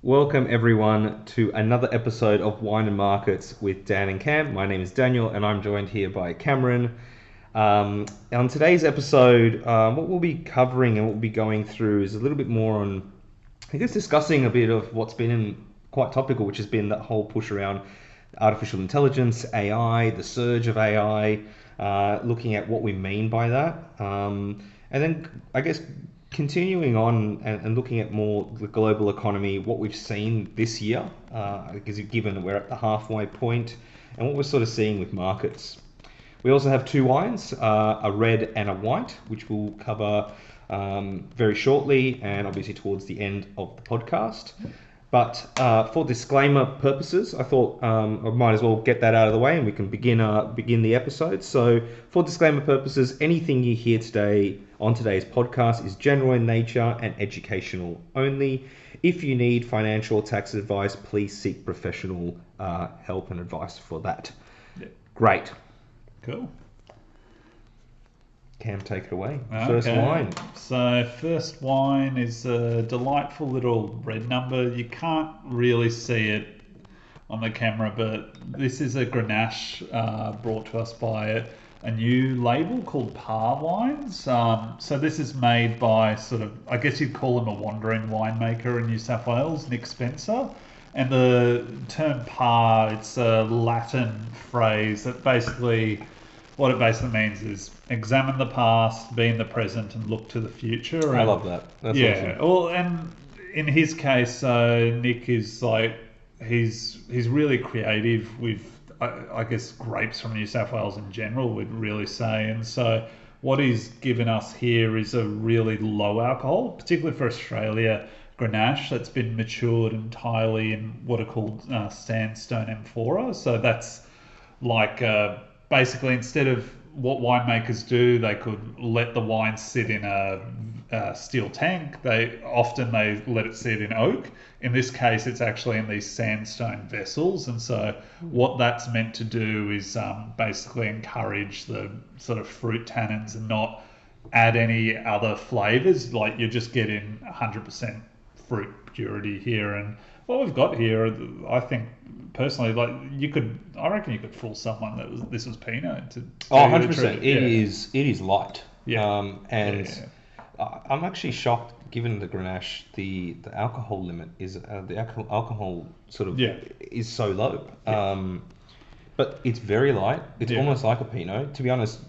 Welcome everyone to another episode of Wine and Markets with Dan and Cam. My name is Daniel and I'm joined here by Cameron. On today's episode, what we'll be covering and what we'll be going through is a little bit more on, I guess, discussing a bit of what's been quite topical, which has been that whole push around artificial intelligence, AI, the surge of AI, looking at what we mean by that. And then, I guess, continuing on and looking at more the global economy, what we've seen this year, because given we're at the halfway point, and what we're sort of seeing with markets. We also have two wines, a red and a white, which we'll cover very shortly and obviously towards the end of the podcast. But for disclaimer purposes, I thought I might as well get that out of the way and we can begin the episode. So for disclaimer purposes, anything you hear today on today's podcast is general in nature and educational only. If you need financial or tax advice, please seek professional help and advice for that. Yeah. Great. Cool. Cam, take it away. Okay. First wine. So first wine is a delightful little red number. You can't really see it on the camera, but this is a Grenache brought to us by a new label called P.A.R wines. So this is made by sort of, I guess you'd call him a wandering winemaker in New South Wales, Nick Spencer. And the term P.A.R, it's a Latin phrase that what it basically means is examine the past, be in the present, and look to the future. I love that. That's yeah. awesome. Well, and in his case, Nick is like he's really creative with I guess grapes from New South Wales in general, we'd really say. And so what he's given us here is a really low alcohol, particularly for Australia, Grenache that's been matured entirely in what are called sandstone amphora. So that's like basically, instead of what winemakers do, they could let the wine sit in a steel tank. They let it sit in oak. In this case, it's actually in these sandstone vessels. And so what that's meant to do is basically encourage the sort of fruit tannins and not add any other flavors. Like you're just getting 100% fruit purity here. And what we've got here, I think, personally, I reckon you could fool someone that this was Pinot. 100%. It is light. Yeah. I'm actually shocked, given the Grenache, the alcohol limit is the alcohol sort of is so low. Yeah. But it's very light. It's almost like a Pinot. To be honest,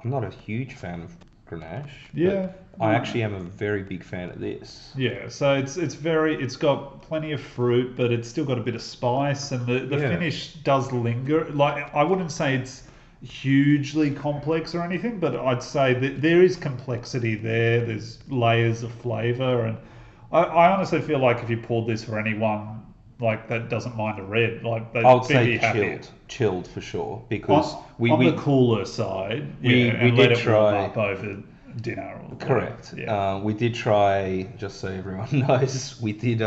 I'm not a huge fan of Grenache. Yeah. I actually am a very big fan of this. Yeah, so it's got plenty of fruit, but it's still got a bit of spice, and the finish does linger. Like, I wouldn't say it's hugely complex or anything, but I'd say that there is complexity there. There's layers of flavor, and I honestly feel like if you poured this for anyone like that doesn't mind a red, like I would they'd say be happy. chilled for sure, because on the cooler side, we did let it try warm up over dinner. Correct. Yeah. We did try, just so everyone knows, we did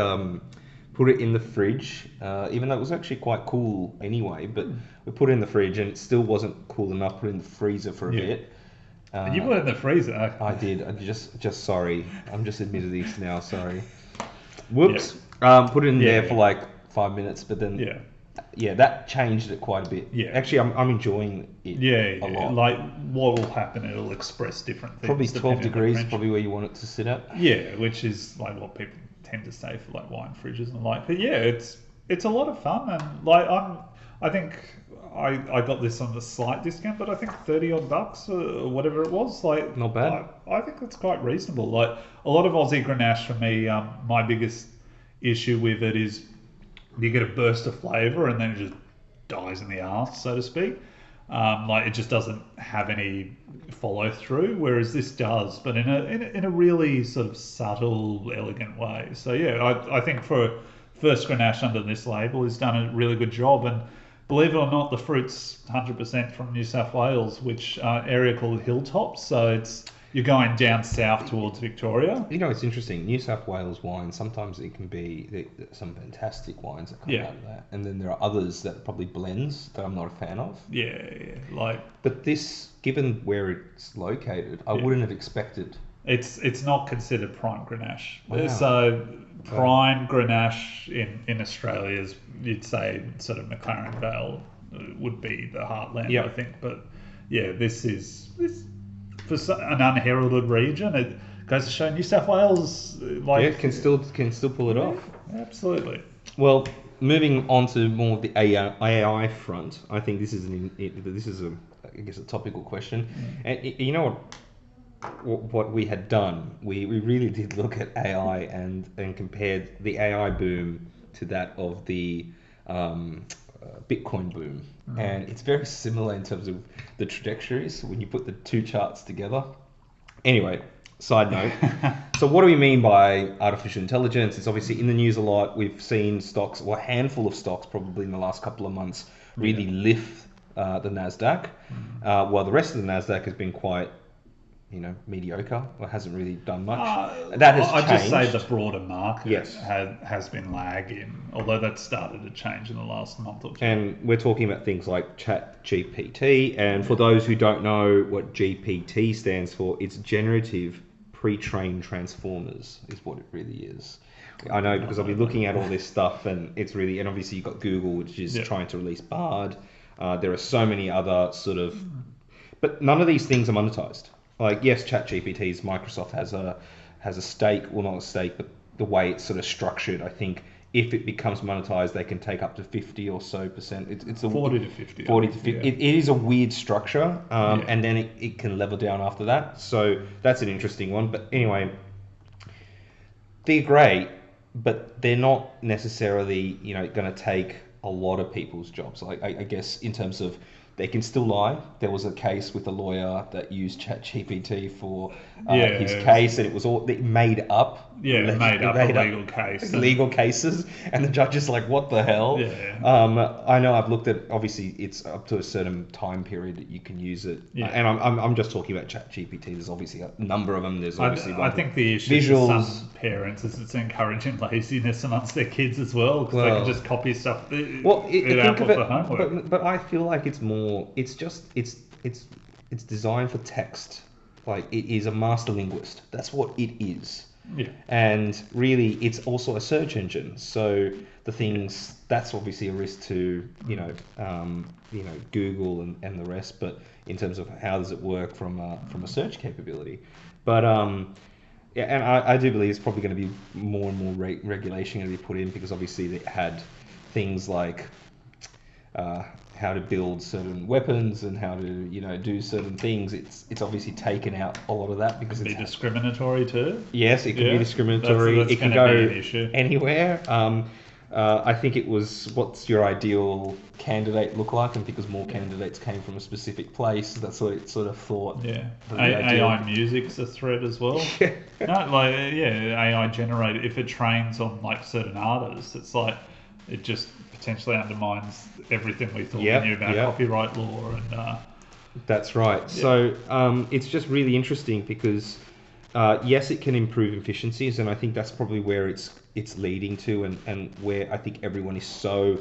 put it in the fridge, even though it was actually quite cool anyway, but we put it in the fridge and it still wasn't cool enough. Put it in the freezer for a bit. You put it in the freezer? I did. I just sorry. I'm just admitting this now, sorry. Whoops. Put it in there for like 5 minutes, but then that changed it quite a bit. Yeah. Actually, I'm enjoying it a lot. Like, what will happen, it'll express different things. Probably 12 degrees, probably where you want it to sit at. Yeah, which is like what people tend to say for like wine fridges and like. But yeah, it's a lot of fun, and like I think I got this on the slight discount, but I think $30 or whatever it was. Like, not bad. I think that's quite reasonable. Like a lot of Aussie Grenache for me, my biggest issue with it is you get a burst of flavour and then it just dies in the arse, so to speak. Like it just doesn't have any follow through, whereas this does, but in a really sort of subtle, elegant way. So yeah, I think for first Grenache under this label, he's done a really good job. And believe it or not, the fruit's 100% from New South Wales, which area called Hilltops. So you're going down south towards Victoria. You know, it's interesting. New South Wales wine, sometimes it can be some fantastic wines that come out of that. And then there are others that are probably blends that I'm not a fan of. Yeah. But this, given where it's located, I wouldn't have expected It's not considered prime Grenache. Wow. So prime Grenache in Australia is, you'd say, sort of McLaren Vale would be the heartland, Yep. I think. But yeah, this for an unheralded region. It goes to show New South Wales, can still pull it off. Absolutely. Well, moving on to more of the AI front, I think this is I guess a topical question. And you know what we had done? We really did look at AI and compared the AI boom to that of the Bitcoin boom, and it's very similar in terms of the trajectories when you put the two charts together. Anyway, side note. So what do we mean by artificial intelligence? It's obviously in the news a lot. We've seen stocks, or a handful of stocks probably in the last couple of months, really lift the NASDAQ, while the rest of the NASDAQ has been quite, mediocre, or hasn't really done much. That has I'd changed. just say the broader market Yes. has been lagging, although that's started to change in the last month or two. And we're talking about things like ChatGPT. And for those who don't know what GPT stands for, it's generative pre-trained transformers is what it really is. I know because I've been looking at all this stuff, and it's really, and obviously you've got Google, which is trying to release Bard. There are so many other sort of, but none of these things are monetized. Like, yes, ChatGPT's Microsoft has a stake, well, not a stake, but the way it's sort of structured, I think if it becomes monetized, they can take up to 50 or so percent. It's a 40 to 50. 40 to 50. It is a weird structure, and then it can level down after that. So that's an interesting one. But anyway, they're great, but they're not necessarily, going to take a lot of people's jobs. Like, I guess in terms of, they can still lie. There was a case with a lawyer that used ChatGPT for his case, and it made up. Yeah, made up a legal case. Legal cases, and the judge is like, "What the hell?" Yeah. I know I've looked at. Obviously, it's up to a certain time period that you can use it. Yeah. And I'm just talking about ChatGPT. There's obviously a number of them. There's obviously I think the issue visuals. for some parents is it's encouraging laziness amongst their kids as well, because they can just copy stuff. Think out of of it, the homework. but I feel like it's more. It's designed for text. Like, it is a master linguist. That's what it is. Yeah. And really, it's also a search engine. So the things, that's obviously a risk to Google and the rest. But in terms of how does it work from a search capability, but and I do believe it's probably going to be more and more regulation going to be put in, because obviously they had things like how to build certain weapons and how to do certain things. It's obviously taken out a lot of that because It's discriminatory too. Yes, it can be discriminatory. That's it can gonna go be an issue. anywhere. I think it was, what's your ideal candidate look like? And because more candidates came from a specific place, that's what it sort of thought. Yeah. the ideal- AI music's a threat as well. AI generated, if it trains on like certain artists, it's like it just potentially undermines everything we thought we knew about copyright law and. That's right. Yeah. So it's just really interesting because yes, it can improve efficiencies, and I think that's probably where it's leading to, and where I think everyone is so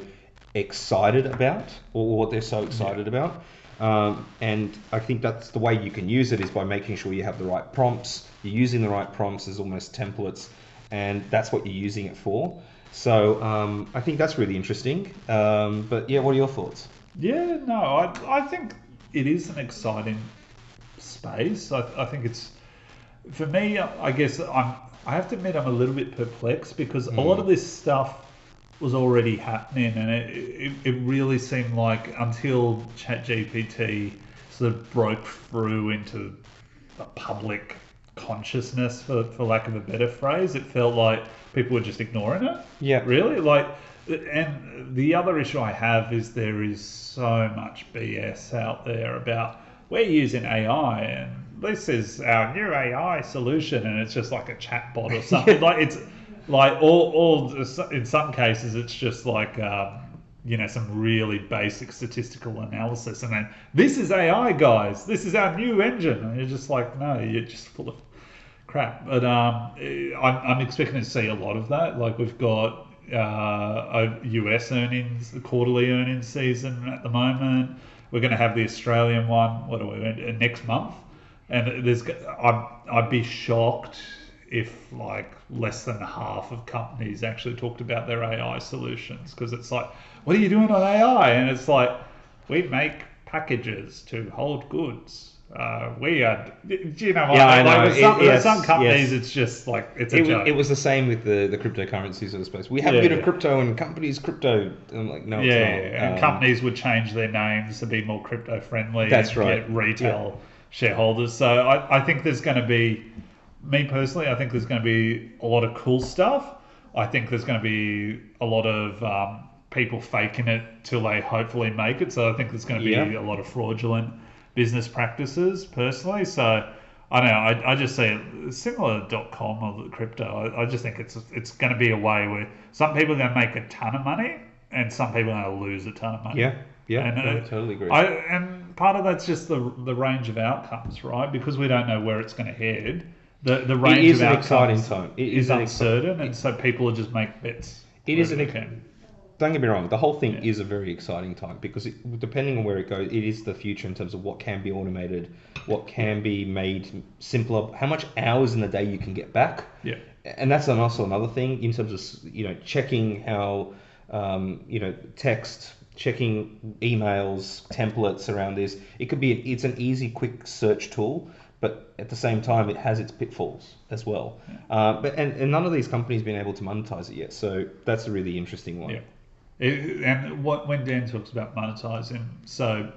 excited about, or what they're so excited about. And I think that's the way you can use it, is by making sure you have the right prompts. You're using the right prompts as almost templates, and that's what you're using it for. So I think that's really interesting. But yeah, what are your thoughts? Yeah, no, I think it is an exciting space. I think it's, for me, I guess I have to admit I'm a little bit perplexed, because a lot of this stuff was already happening, and it really seemed like until ChatGPT sort of broke through into the public consciousness, for lack of a better phrase, it felt like people were just ignoring it. Yeah. Really? And the other issue I have is there is so much BS out there about we're using AI and this is our new AI solution, and it's just like a chat bot or something. Like, it's like all in some cases it's just like some really basic statistical analysis, and then this is AI, guys, this is our new engine, and you're just like, no, you're just full of crap. But I'm expecting to see a lot of that. Like, we've got a US earnings, the quarterly earnings season at the moment. We're going to have the Australian one. What are we next month? And I'd be shocked if like less than half of companies actually talked about their AI solutions, because it's like, what are you doing on AI? And it's like, we make packages to hold goods. We are, do you know what Yeah, I I mean? Like know. with some companies, Yes. it's just like it's a joke. It was the same with the cryptocurrencies of the space. We have a Yeah, bit of yeah. crypto and companies crypto. And I'm like, no, it's Yeah, not. yeah, and companies would change their names to be more crypto friendly That's and right. get Yeah. retail shareholders. So I think there's going to be, me personally, I think there's going to be a lot of cool stuff. I think there's going to be a lot of people faking it till they hopefully make it. So I think there's going to Yeah. be a lot of fraudulent business practices personally. So I don't know. I just see it similar to .com or the crypto. I just think it's going to be a way where some people are going to make a ton of money and some people are going to lose a ton of money. Yeah. Yeah. And No, totally agree. and part of that's just the range of outcomes, right? Because we don't know where it's going to head. The It range is of an exciting outcomes time. It is is uncertain, and so people will just make bets it is wherever an they ex- can. don't get me wrong. The whole thing Yeah. is a very exciting time because depending on where it goes, it is the future in terms of what can be automated, what can be made simpler, how much hours in the day you can get back. Yeah. And that's also another thing in terms of checking how text, checking emails, templates around this. It's an easy, quick search tool, but at the same time, it has its pitfalls as well. And none of these companies have been able to monetize it yet, so that's a really interesting one. Yeah. When Dan talks about monetizing, so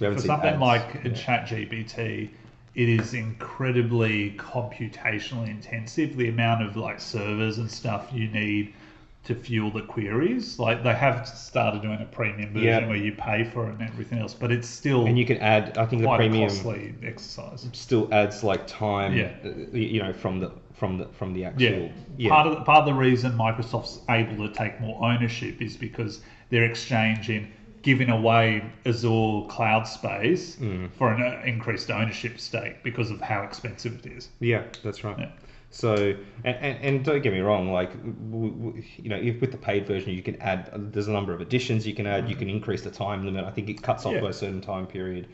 We haven't for seen something ads. like Yeah. ChatGPT, it is incredibly computationally intensive. The amount of like servers and stuff you need to fuel the queries, like they have started doing a premium version Yeah. where you pay for it and everything else, but it's still And you can add, I think the quite a premium costly exercise. still adds like time, Yeah. from the Yeah. actual. Yeah. Part of the reason Microsoft's able to take more ownership is because they're exchanging, giving away Azure cloud space for an increased ownership stake because of how expensive it is. Yeah, that's right. Yeah. So, and don't get me wrong, like, if with the paid version, you can add, there's a number of additions you can add, you can increase the time limit. I think it cuts off Yeah. by a certain time period.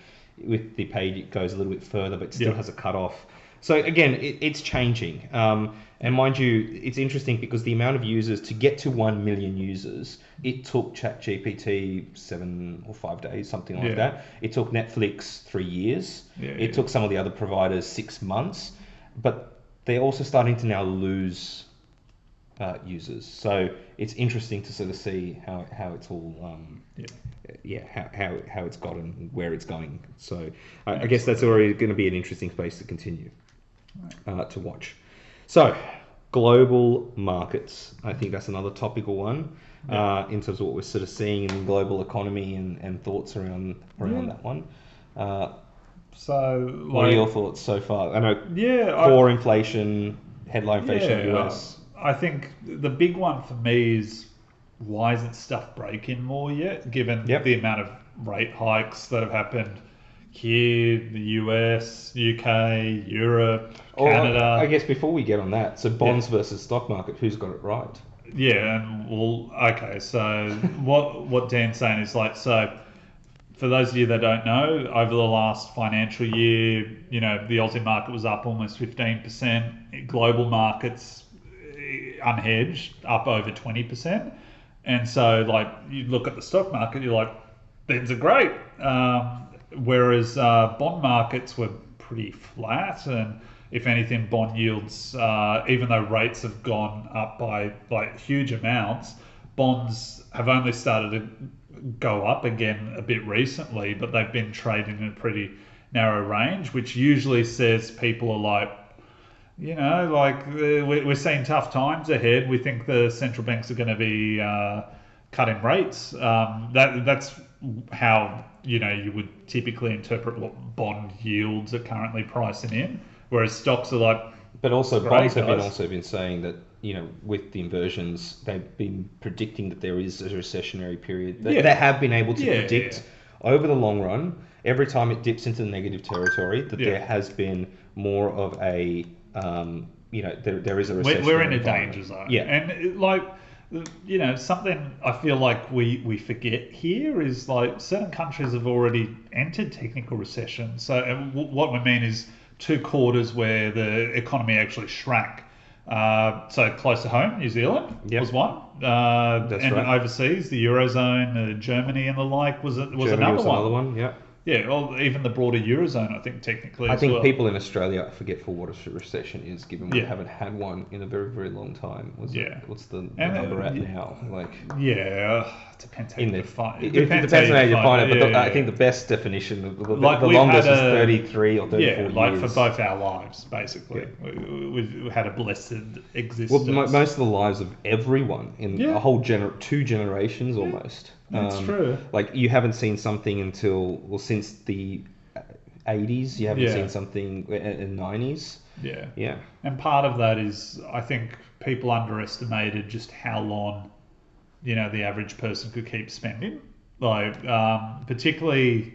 With the paid, it goes a little bit further, but still Yeah. has a cutoff. So again, it's changing. And mind you, it's interesting because the amount of users to get to 1 million users, it took ChatGPT 7 or 5 days, something like Yeah. that. It took Netflix 3 years. Yeah, It yeah. took some of the other providers 6 months. But they're also starting to now lose users. So it's interesting to sort of see how it's all how it's gotten, where it's going. So I guess that's already going to be an interesting space to continue to watch. So global markets, I think that's another topical one in terms of what we're sort of seeing in the global economy and thoughts around that one. So, What are your thoughts so far? I know yeah, core inflation, headline inflation in the yeah, US. I think the big one for me is, why isn't stuff breaking more yet, given Yep. the amount of rate hikes that have happened here, the US, UK, Europe, Canada. I guess before we get on that, so bonds versus stock market, who's got it right? Yeah, and well, okay, so what Dan's saying is like, so for those of you that don't know, over the last financial year, the Aussie market was up almost 15%. Global markets, unhedged, up over 20%. And so, like, you look at the stock market, you're like, things are great. Whereas bond markets were pretty flat, and if anything, bond yields, even though rates have gone up by like huge amounts, bonds have only started to go up again a bit recently, but they've been trading in a pretty narrow range, which usually says people are like, we're seeing tough times ahead. We think the central banks are going to be cutting rates. That's how you would typically interpret what bond yields are currently pricing in, whereas stocks are like. But also Great, bonds have guys. also been saying that with the inversions, they've been predicting that there is a recessionary period. They have been able to predict over the long run. Every time it dips into the negative territory, that there has been more of a there is a recession. We're in a danger zone. Yeah. And something I feel like we forget here is like certain countries have already entered technical recession. So what we mean is two quarters where the economy actually shrank. So close to home, New Zealand Yep. was one, That's and right. overseas, the eurozone, Germany, and the like was Germany another was one. another one. Yeah. Yeah, well, even the broader eurozone, I think technically I as think well. people in Australia are forgetful what a recession is, given we Yeah. haven't had one in a very, very long time. Yeah. What's the And number at now? Like yeah, depends how you define it depends on how you define it, but I think the yeah. best definition, the Like we've longest had is 33 or 34 years. like for both our lives, basically. Yeah. We've had a blessed Well, existence. most of the lives of everyone in Yeah. a whole two generations almost. That's true. Like you haven't seen something since the 80s. You haven't Yeah. seen something in 90s. Yeah. Yeah. And part of that is, I think people underestimated just how long, the average person could keep spending. Like, particularly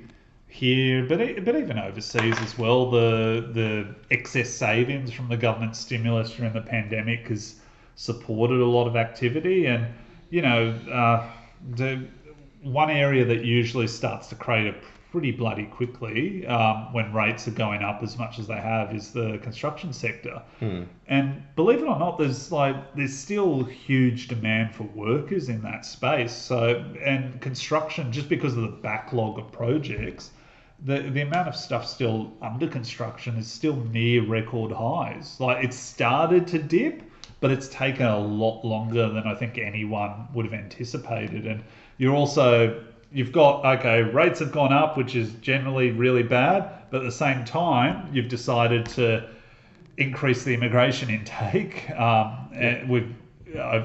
here, but even overseas as well. The excess savings from the government stimulus during the pandemic has supported a lot of activity, and the one area that usually starts to crater pretty bloody quickly when rates are going up as much as they have is the construction sector. And believe it or not, there's still huge demand for workers in that space. So, and construction, just because of the backlog of projects, the amount of stuff still under construction is still near record highs. Like it's started to dip, but it's taken a lot longer than I think anyone would have anticipated. And you've got, okay, rates have gone up, which is generally really bad, but at the same time, you've decided to increase the immigration intake with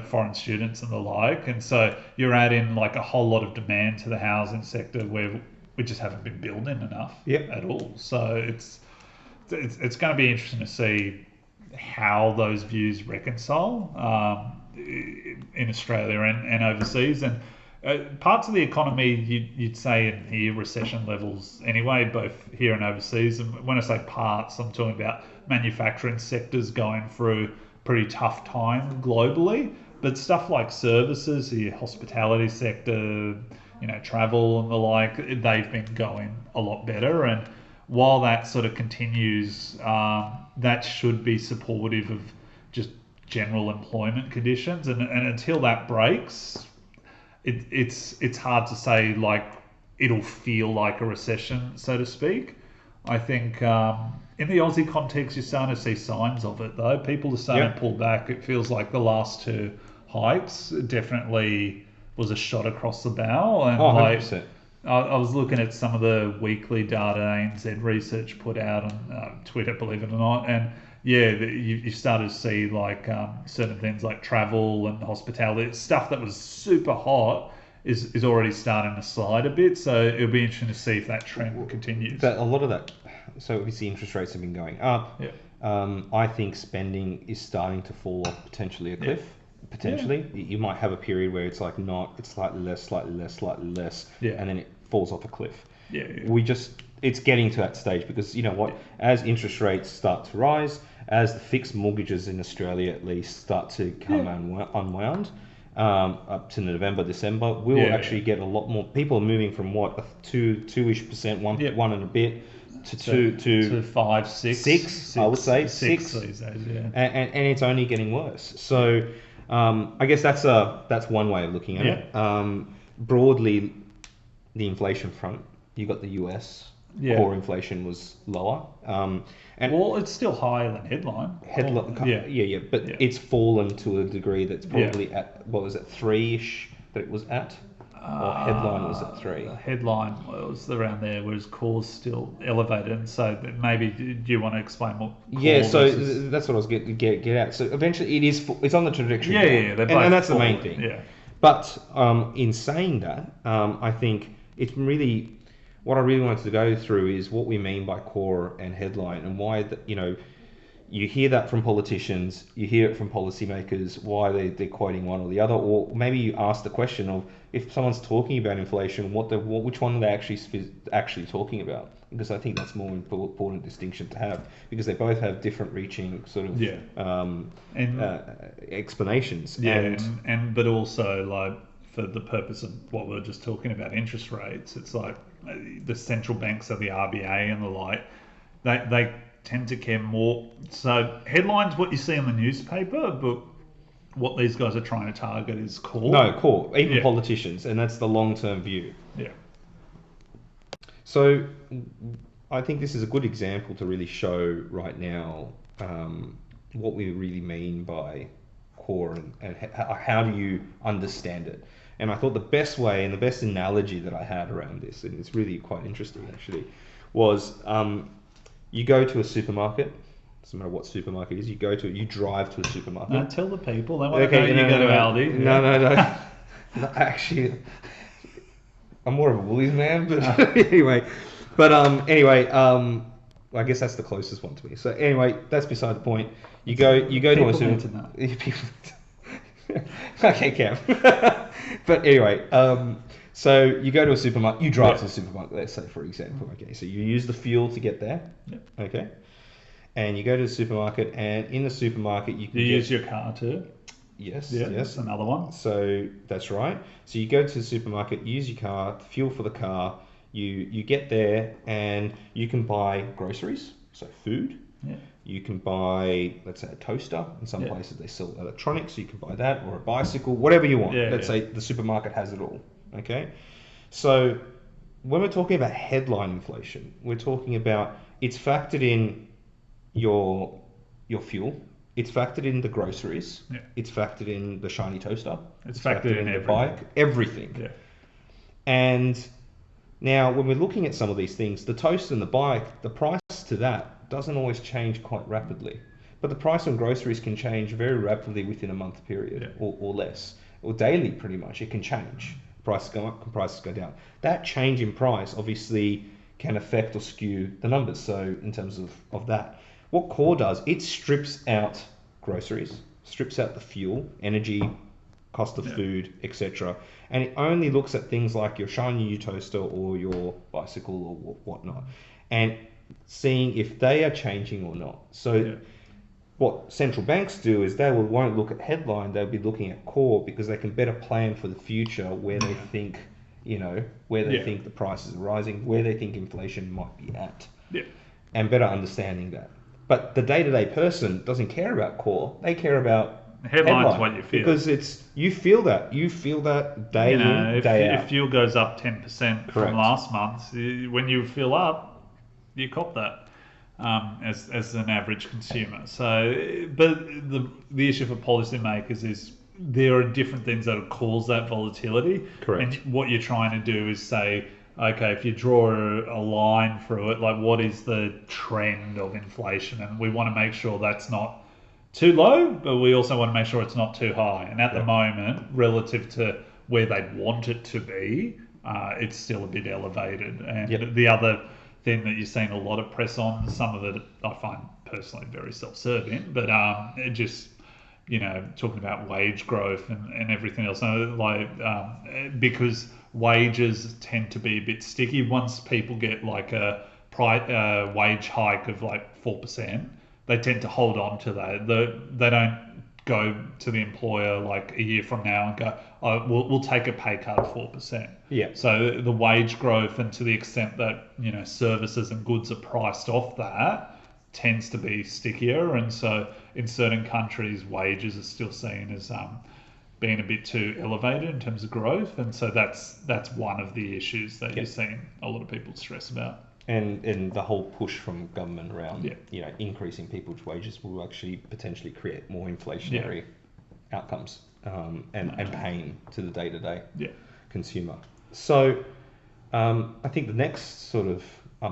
foreign students and the like. And so you're adding like a whole lot of demand to the housing sector where we just haven't been building enough at all. So it's going to be interesting to see how those views reconcile in Australia and overseas. And parts of the economy you'd say in here recession levels anyway, both here and overseas. And when I say parts, I'm talking about manufacturing sectors going through pretty tough time globally. But stuff like services, the hospitality sector, travel and the like, they've been going a lot better. And while that sort of continues, that should be supportive of just general employment conditions. And until that breaks, it's hard to say like it'll feel like a recession, so to speak. I think in the Aussie context, you're starting to see signs of it though. People are starting to pull back. It feels like the last two hikes definitely was a shot across the bow. And 100%. I was looking at some of the weekly data ANZ Research put out on Twitter, believe it or not, and you started to see like certain things like travel and hospitality, stuff that was super hot is already starting to slide a bit. So it'll be interesting to see if that trend continues. A lot of that. So obviously interest rates have been going up. I think spending is starting to fall off potentially a cliff. Potentially, you might have a period where it's slightly less, and then it falls off a cliff. It's getting to that stage because you know what? As interest rates start to rise, as the fixed mortgages in Australia at least start to come unwound, up to November, December, we'll actually get a lot more. People are moving from what a 2-ish%, one and a bit. To 5, 6, I would say 6 these days, and it's only getting worse. So I guess that's one way of looking at it. Broadly, the inflation front, you got the US core inflation was lower, and it's still higher than headline. But it's fallen to a degree that's probably at what was it 3-ish that it was at. Or headline was at 3. Headline was around there, whereas core's still elevated. And so maybe do you want to explain more? So that's what I was get at. So eventually it's on the trajectory. And that's the main thing. But in saying that, I think it's really what I really wanted to go through is what we mean by core and headline and why you hear that from politicians, you hear it from policymakers, why they're quoting one or the other, or maybe you ask the question of if someone's talking about inflation, which one are they actually talking about? Because I think that's more important distinction to have because they both have different reaching sort of explanations. But also like for the purpose of what we were just talking about, interest rates, it's like the central banks of the RBA and the like, they tend to care more. So headlines, what you see in the newspaper, but what these guys are trying to target is core. No, core. Even Yeah. politicians, and that's the long-term view. Yeah. So I think this is a good example to really show right now what we really mean by core and how do you understand it. And I thought the best way and the best analogy that I had around this, and it's really quite interesting actually, was you go to a supermarket. Doesn't matter what supermarket it is. You drive to a supermarket. No, tell the people. They want to know you go to Aldi. No. Actually, I'm more of a Woolies man, but anyway. But I guess that's the closest one to me. So anyway, that's beside the point. You go to a supermarket. Okay, Cam. But anyway, so you go to a supermarket. You drive to the supermarket. Let's say, for example. Okay, so you use the fuel to get there. Yep. Okay. And you go to the supermarket, and in the supermarket you can use your car too. Yes, Yeah, yes. that's another one. So that's right. So you go to the supermarket, use your car, fuel for the car. You get there, and you can buy groceries, so food. Yeah. You can buy, let's say, a toaster. In some places they sell electronics, so you can buy that, or a bicycle, whatever you want. Let's say the supermarket has it all. Okay. So when we're talking about headline inflation, we're talking about it's factored in your fuel, it's factored in the groceries, it's factored in the shiny toaster, it's factored in the everything. bike, everything. Yeah. And now when we're looking at some of these things, the toaster and the bike, the price to that doesn't always change quite rapidly, but the price on groceries can change very rapidly within a month period or less, or daily pretty much. It can change. Prices go up and prices go down. That change in price obviously can affect or skew the numbers. So in terms of that, what core does, it strips out groceries, strips out the fuel, energy, cost of food, etc. And it only looks at things like your shiny new toaster or your bicycle or whatnot, and seeing if they are changing or not. So what central banks do is they won't look at headline, they'll be looking at core, because they can better plan for the future where they think, where they think the prices are rising, where they think inflation might be at, and better understanding that. But the day-to-day person doesn't care about core. They care about headline. What you feel. Because you feel that day in, day out. If fuel goes up 10% from last month, when you fill up, you cop that as an average consumer. So, but the issue for policymakers is there are different things that cause that volatility. Correct. And what you're trying to do is say, okay, if you draw a line through it, like what is the trend of inflation? And we want to make sure that's not too low, but we also want to make sure it's not too high. And at the moment, relative to where they want it to be, it's still a bit elevated. And the other thing that you're seeing a lot of press on, some of it I find personally very self-serving, but it just, talking about wage growth and everything else, because wages tend to be a bit sticky. Once people get like a wage hike of like 4%, they tend to hold on to that. They don't go to the employer like a year from now and go, oh, we'll take a pay cut of 4%. Yeah. So the wage growth, and to the extent that services and goods are priced off that, tends to be stickier. And so in certain countries, wages are still seen as being a bit too elevated in terms of growth, and so that's one of the issues that you're seeing a lot of people stress about. And the whole push from government around increasing people's wages will actually potentially create more inflationary outcomes and pain to the day-to-day consumer. So I think the next sort of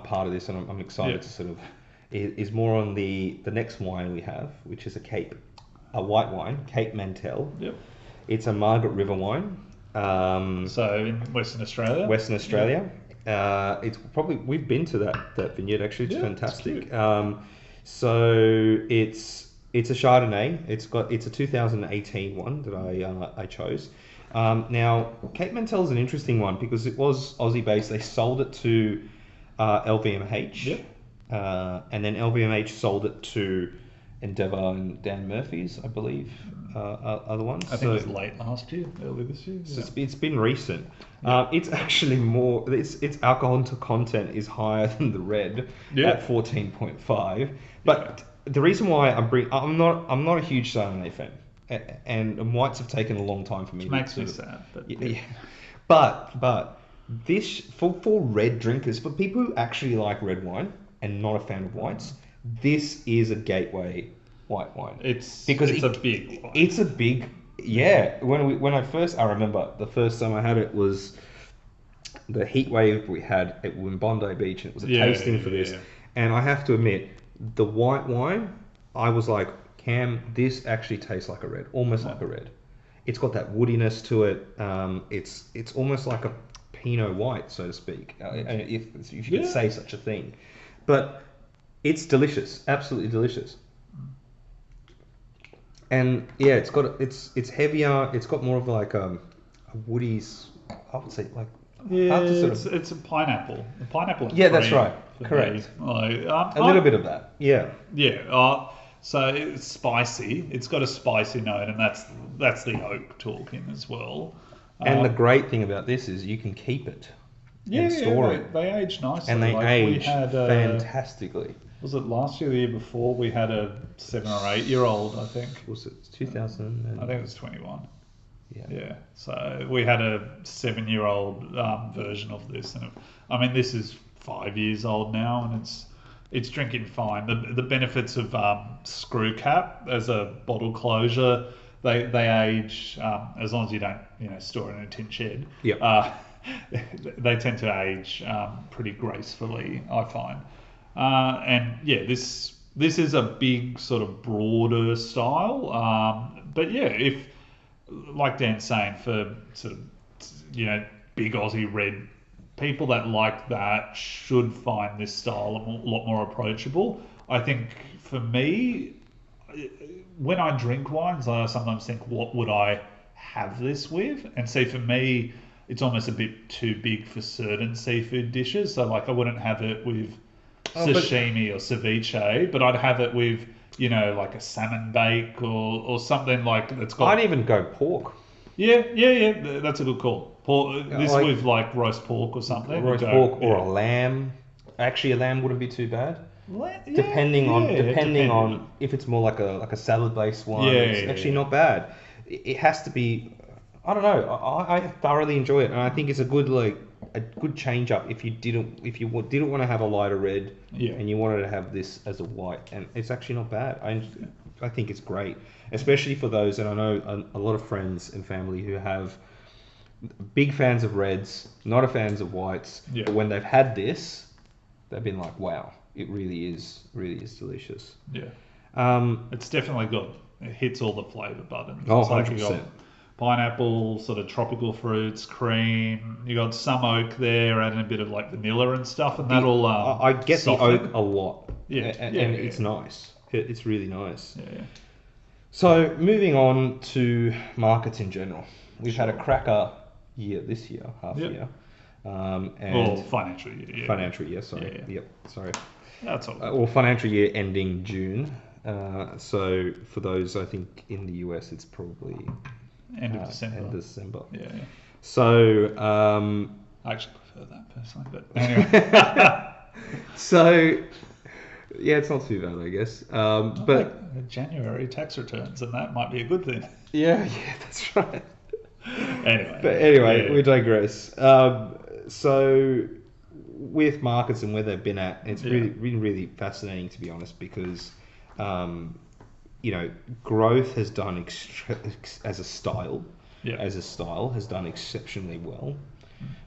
part of this, and I'm excited to sort of, is more on the next wine we have, which is a white wine, Cape Mentelle. Yep. It's a Margaret River wine. So in Western Australia? Western Australia. It's probably, we've been to that vineyard actually. It's fantastic. So it's a Chardonnay. It's a 2018 one that I chose. Now Cape Mentelle is an interesting one because it was Aussie based. They sold it to LVMH, and then LVMH sold it to Endeavour and Dan Murphy's, I believe, are the ones. I think it was late last year, early this year. So Yeah. it's been recent. Yeah. It's actually more. Its alcohol content is higher than the red Yeah. at 14.5. But the reason why I'm not a huge Chardonnay fan, and whites have taken a long time for me. Which makes me sad. But yeah. But this for red drinkers, for people who actually like red wine and not a fan of whites, this is a gateway white wine. It's a big wine. It's a big. Yeah, when I remember the first time I had it was the heat wave we had in Bondi Beach, and it was a tasting for this. Yeah. And I have to admit, the white wine, I was like, Cam, this actually tastes like a red, almost like a red. It's got that woodiness to it. It's almost like a Pinot White, so to speak, if you could say such a thing. But it's delicious, absolutely delicious. And yeah, it's heavier. It's got more of like a woody. I would say like it's a pineapple. A pineapple. Yeah, that's right. Correct. Like, a little bit of that. Yeah. Yeah. So it's spicy. It's got a spicy note, and that's the oak talking as well. And the great thing about this is you can keep it and store it. They age nicely. And they age fantastically. Was it last year or the year before? We had a 7 or 8 year old, I think. Was it 2000? I think it was 21. Yeah. Yeah. So we had a 7-year-old version of this, and this is 5 years old now, and it's drinking fine. The benefits of screw cap as a bottle closure, they age as long as you don't store it in a tin shed. Yeah. They tend to age pretty gracefully, I find. And yeah, this is a big sort of broader style. But yeah, if like Dan's saying, for sort of big Aussie red, people that like that should find this style a lot more approachable. I think for me, when I drink wines, I sometimes think, what would I have this with? And see, for me, it's almost a bit too big for certain seafood dishes. So like I wouldn't have it with sashimi or ceviche, but I'd have it with like a salmon bake or something like that's got. I'd even go pork. Yeah. That's a good call. Pork, with like roast pork or something. Roast pork or a lamb. Actually, a lamb wouldn't be too bad. Depending on if it's more like a salad based one. It's actually not bad. It has to be. I don't know. I thoroughly enjoy it, and I think it's a good change up if you didn't want to have a lighter red, and you wanted to have this as a white, and it's actually not bad. I think it's great, especially for those, and I know a lot of friends and family who have big fans of reds, not a fans of whites, but when they've had this, they've been like, wow, it really is delicious. Yeah. It's definitely it hits all the flavour buttons. Oh, it's 100%. Pineapple, sort of tropical fruits, cream. You got some oak there, adding a bit of like vanilla and stuff, and that'll. I get soften. the oak a lot. Yeah, and it's nice. It's really nice. Yeah. So moving on to markets in general, we've had a cracker year this year, half year, and financial year. Yeah. Financial year, sorry. Yeah. Yep, sorry. That's all. Well, financial year ending June. So for those, I think in the US, it's probably. End of December. End of December. Yeah. So, I actually prefer that personally, but anyway. So, yeah, it's not too bad, I guess. But like January tax returns, and that might be a good thing. Yeah, that's right. Anyway, we digress. So, with markets and where they've been at, it's really fascinating, to be honest, because. Growth has done as a style has done exceptionally well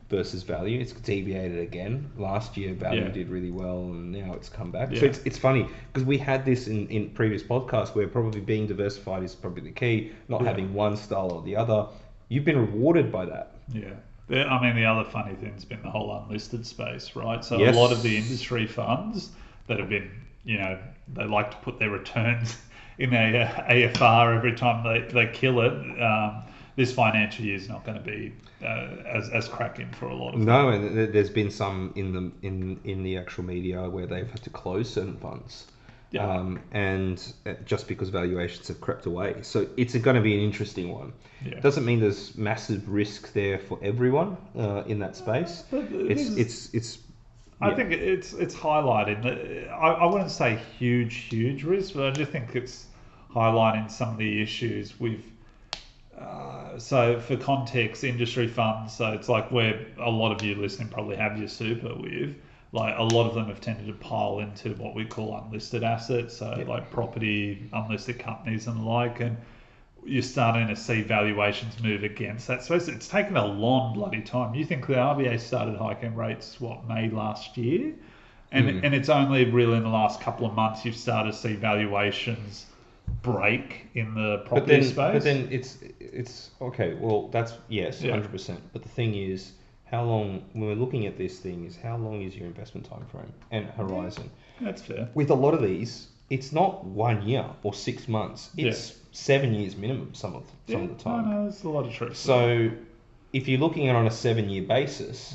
versus value. It's deviated again. Last year, value did really well, and now it's come back. So it's funny because we had this in previous podcasts where probably being diversified is probably the key, not having one style or the other. You've been rewarded by that. Yeah. I mean, the other funny thing's been the whole unlisted space, right? So a lot of the industry funds that have been, they like to put their returns in AFR every time they kill it. This financial year is not going to be as cracking for a lot of them. No, and there's been some in the actual media where they've had to close certain funds Yeah. And just because valuations have crept away. So it's going to be an interesting one. Yeah. Doesn't mean there's massive risk there for everyone in that space. But It's I yeah. think it's highlighted. I wouldn't say huge risk, but I just think it's highlighting some of the issues with. So for context, industry funds. So it's like where a lot of you listening probably have your super with. Like a lot of them have tended to pile into what we call unlisted assets. So like property, unlisted companies, and the like. And you're starting to see valuations move against that space. It's taken a long bloody time. You think the RBA started hiking rates, May last year? And it's only really in the last couple of months you've started to see valuations break in the property space. But then it's okay. Well, that's yes, 100%. But the thing is, how long? When we're looking at these things, how long is your investment time frame and horizon? That's fair. With a lot of these, it's not 1 year or 6 months. It's 7 years minimum some of the time. No, there's a lot of truth. So if you're looking at it on a 7-year basis,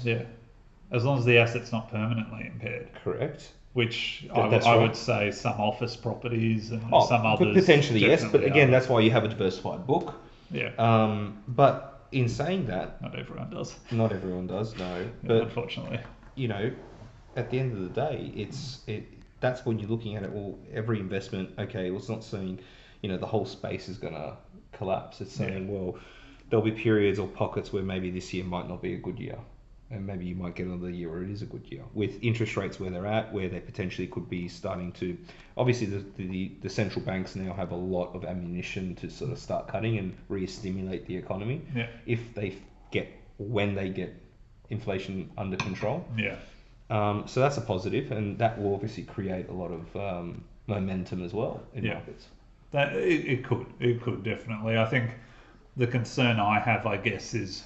as long as the asset's not permanently impaired, correct. Which I would say some office properties and some others potentially yes, but again, are. that's why you have a diversified book. Yeah. But in saying that, not everyone does. Not everyone does, no. But unfortunately, at the end of the day, that's when you're looking at it. Well, every investment, okay, well, it's not saying, the whole space is gonna collapse. It's saying, well, there'll be periods or pockets where maybe this year might not be a good year. And maybe you might get another year where it is a good year. With interest rates where they're at, where they potentially could be starting to... Obviously, the central banks now have a lot of ammunition to sort of start cutting and re-stimulate the economy. Yeah. When they get inflation under control. Yeah. So that's a positive, and that will obviously create a lot of momentum as well in markets. It could definitely. I think the concern I have, I guess, is...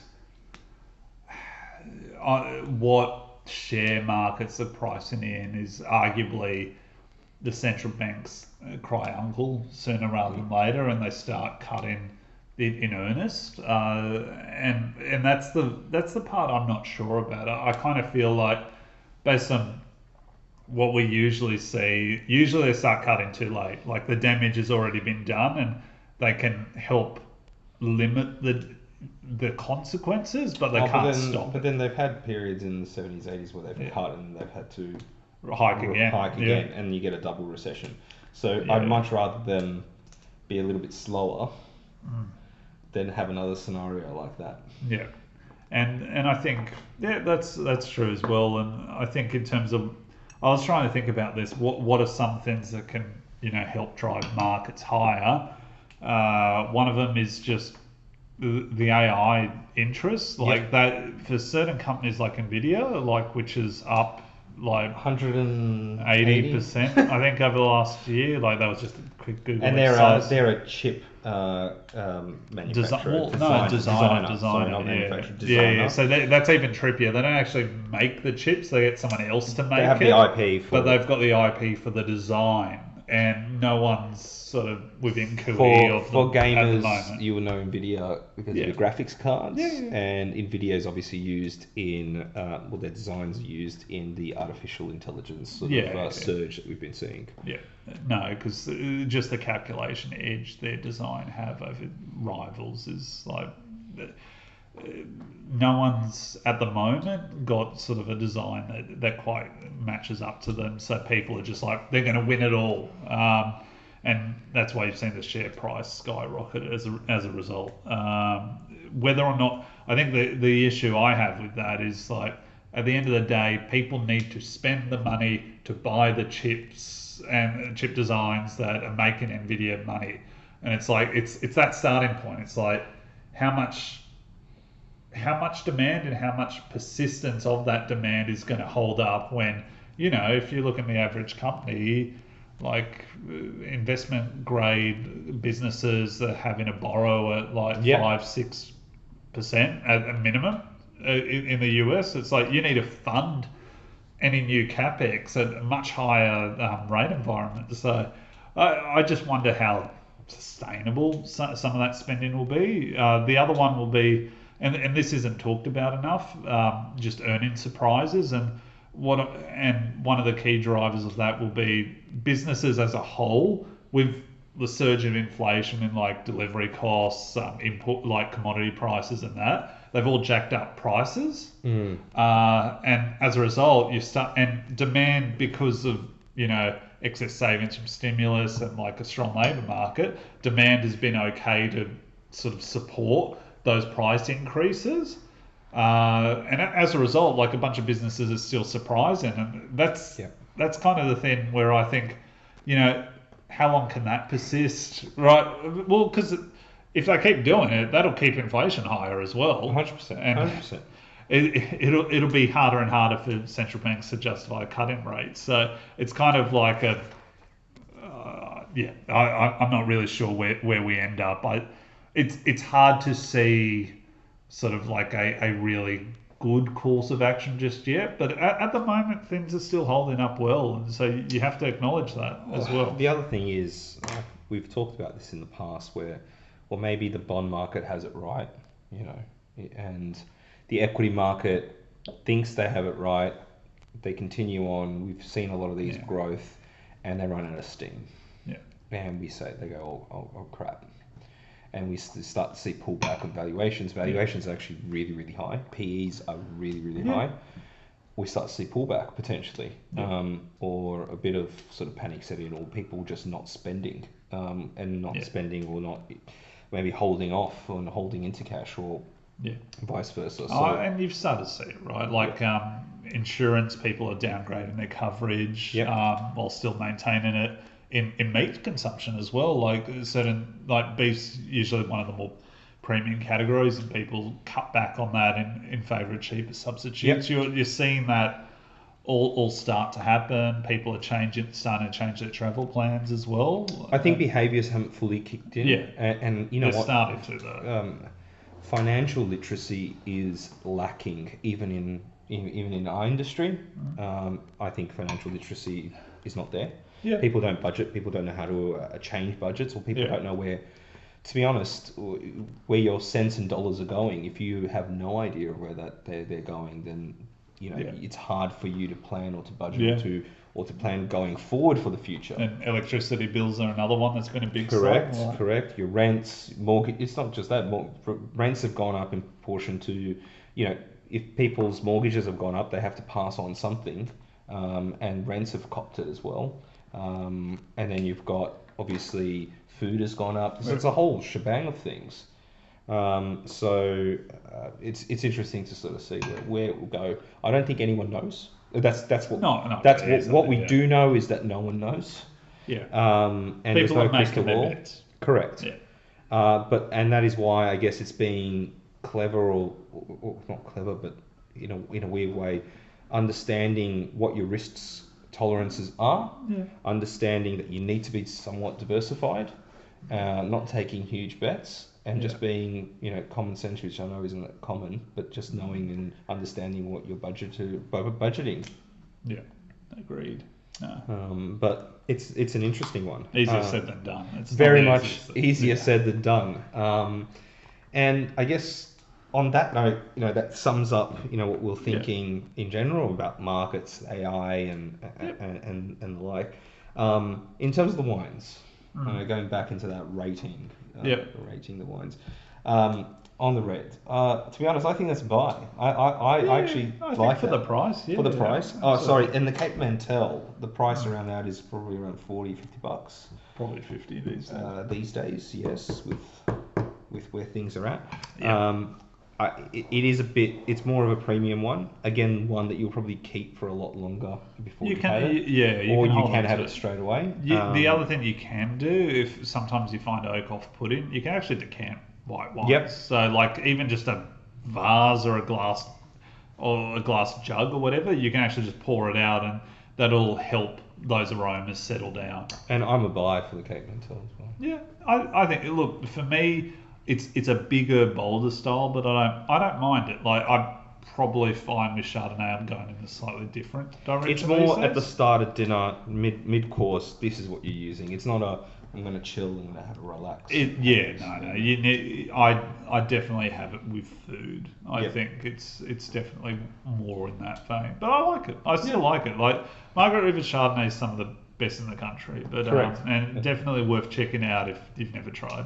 what share markets are pricing in is arguably the central banks cry uncle sooner rather than later, and they start cutting it in earnest. And that's the part I'm not sure about. I kind of feel like, based on what we usually see, they start cutting too late. Like the damage has already been done, and they can help limit the consequences, but they can't stop. But then they've had periods in the 70s, 80s where they've cut and they've had to hike again, and you get a double recession. So I'd much rather them be a little bit slower than have another scenario like that. Yeah, and I think that's true as well. And I think in terms of, I was trying to think about this. What are some things that can help drive markets higher? One of them is just the AI interest, that for certain companies like Nvidia, which is up 180%, I think, over the last year. That was just a quick Google. And they're a chip manufacturer. Designer. Yeah. So that's even trippier. They don't actually make the chips; they get someone else to make it. They have the IP but they've got the IP for the design, and no one's sort of within cooey of them for gamers. At the moment. You will know Nvidia because of the graphics cards, and Nvidia is obviously used in their designs are used in the artificial intelligence sort of surge that we've been seeing. Yeah, no, because just the calculation edge their design have over rivals is no one's at the moment got sort of a design that quite matches up to them. So people are just they're going to win it all. And that's why you've seen the share price skyrocket as a result. Whether or not, I think the issue I have with that is at the end of the day, people need to spend the money to buy the chips and chip designs that are making Nvidia money. And it's it's that starting point. It's how much demand and how much persistence of that demand is going to hold up when, if you look at the average company, investment grade businesses that are having to borrow at 5-6% at a minimum in the US, it's you need to fund any new capex at a much higher rate environment. So I just wonder how sustainable some of that spending will be. The other one will be, and this isn't talked about enough, just earning surprises. And one of the key drivers of that will be businesses as a whole with the surge of inflation in like delivery costs, input like commodity prices and that. They've all jacked up prices, and as a result, and demand because of excess savings from stimulus and like a strong labour market. Demand has been okay to sort of support those price increases. And as a result, like a bunch of businesses are still surprising, and that's kind of the thing where I think, how long can that persist, right? Well, because if they keep doing it, that'll keep inflation higher as well. 100%. And 100%. it'll be harder and harder for central banks to justify cutting rates. So it's kind of like I'm not really sure where we end up. It's hard to see sort of like a really good course of action just yet, but at the moment things are still holding up well, and so you have to acknowledge that as well. The other thing is, we've talked about this in the past, where, well, maybe the bond market has it right, and the equity market thinks they have it right. They continue on. We've seen a lot of these growth, and they run out of steam. Yeah. And they go, oh crap. And we start to see pullback on valuations. Valuations are actually really, really high. PEs are really, really high. We start to see pullback potentially, or a bit of sort of panic setting in, or people just not spending, and not spending, or not maybe holding off and holding into cash, or vice versa. So, and you've started to see it, right? Like insurance, people are downgrading their coverage while still maintaining it. In meat consumption as well, like certain, like beef's usually one of the more premium categories, and people cut back on that in favour of cheaper substitutes. You're seeing that all start to happen. People are starting to change their travel plans as well. I think behaviours haven't fully kicked in. And you know they're what? Starting to though. Financial literacy is lacking even in our industry. I think financial literacy is not there. People don't budget. People don't know how to change budgets, or people don't know where, to be honest, where your cents and dollars are going. If you have no idea of where they're going, then it's hard for you to plan or to budget or to plan going forward for the future. And electricity bills are another one that's been a big Correct. Your rents, mortgage. It's not just that. Rents have gone up in proportion to, if people's mortgages have gone up, they have to pass on something, and rents have copped it as well. And then you've got, obviously, food has gone up. So it's a whole shebang of things. So it's interesting to sort of see where it will go. I don't think anyone knows. What we do know is that no one knows. And people there's no are crystal making ball. their bets. Correct. And that is why I guess it's been clever, or not clever, but in a weird way, understanding what your risks tolerances are, understanding that you need to be somewhat diversified, not taking huge bets, and just being common sense, which I know isn't that common, but just knowing and understanding what you're budgeting. Agreed. But it's an interesting one. Easier said than done. It's very much easier said than done. And I guess on that note, that sums up, what we're thinking in general about markets, AI, and the like. In terms of the wines, going back into that rating, rating the wines, on the red. To be honest, I think that's a buy. I actually like for that. the price. For the price. Oh, sorry. And the Cape Mentelle, the price around that is probably around $40-50. Probably 50 these days. These days, yes, with where things are at. It is it's more of a premium one. Again, one that you'll probably keep for a lot longer before you have it. Or you can have it straight away. The other thing you can do, if sometimes you find oak off putting, you can actually decant white wines. So like even just a vase or a glass jug or whatever, you can actually just pour it out, and that'll help those aromas settle down. And I'm a buy for the Cape Mentelle as well. Yeah, I think, look, for me, it's a bigger, bolder style, but I don't mind it. Like, I'm probably fine with Chardonnay. I'm going in a slightly different direction. It's more at the start of dinner, mid course. This is what you're using. It's not a I'm gonna chill. I'm gonna have a relax. I definitely have it with food. I Yep. think it's definitely more in that vein. But I like it. I still like it. Like Margaret River Chardonnay is some of the best in the country. But Correct. and definitely worth checking out if you've never tried.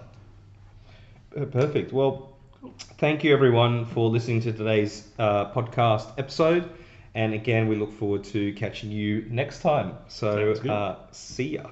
Perfect. Well, thank you everyone for listening to today's podcast episode. And again, we look forward to catching you next time. So, Sounds good. see ya.